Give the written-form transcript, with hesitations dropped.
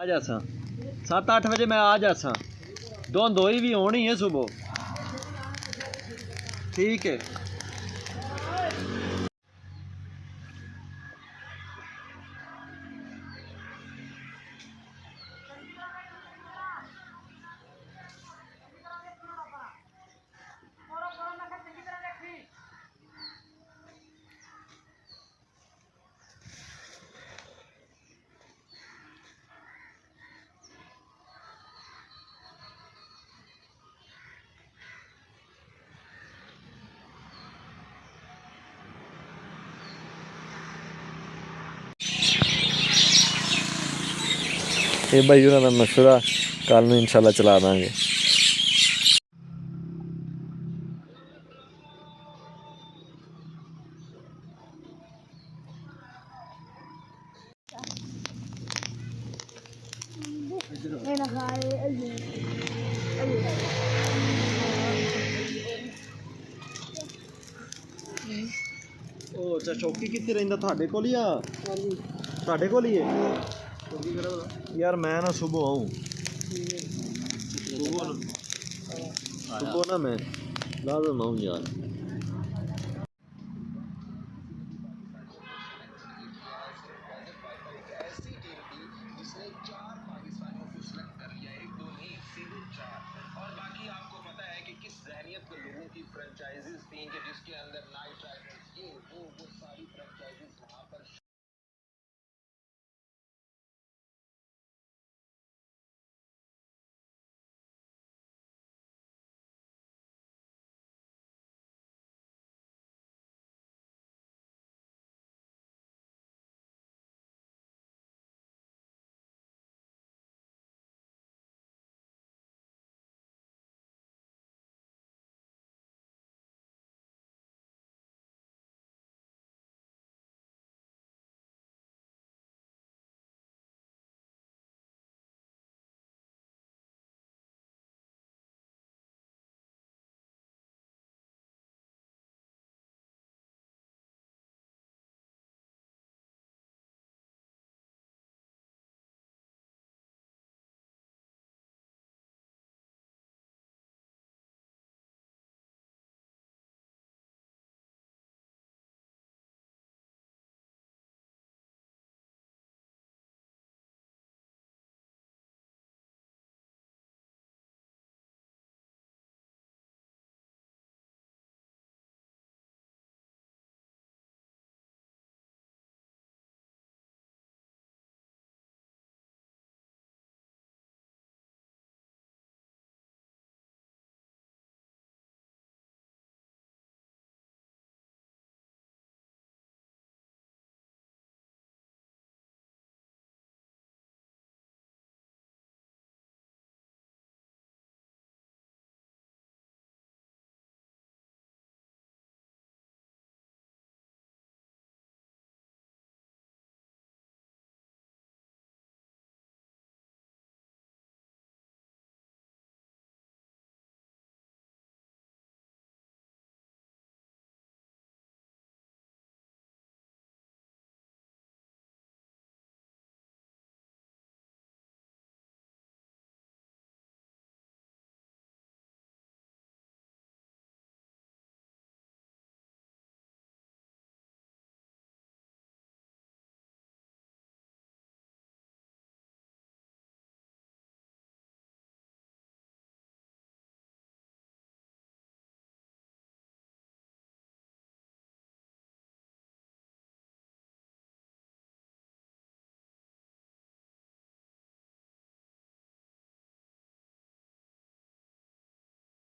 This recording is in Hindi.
आ जासा 7-8 बजे मैं आ जासा। दोई भी होनी है सुबह। ठीक है। ये भाई उन्होंने मशवरा कल में इंशाल्लाह चला देंगे। ओ चौकी कितने रहिंदा थाड़े कोल या थाड़े कोल ही है यार। मैं ना सुबह आऊँ सुबह ना मैं लाजम आऊँ यार।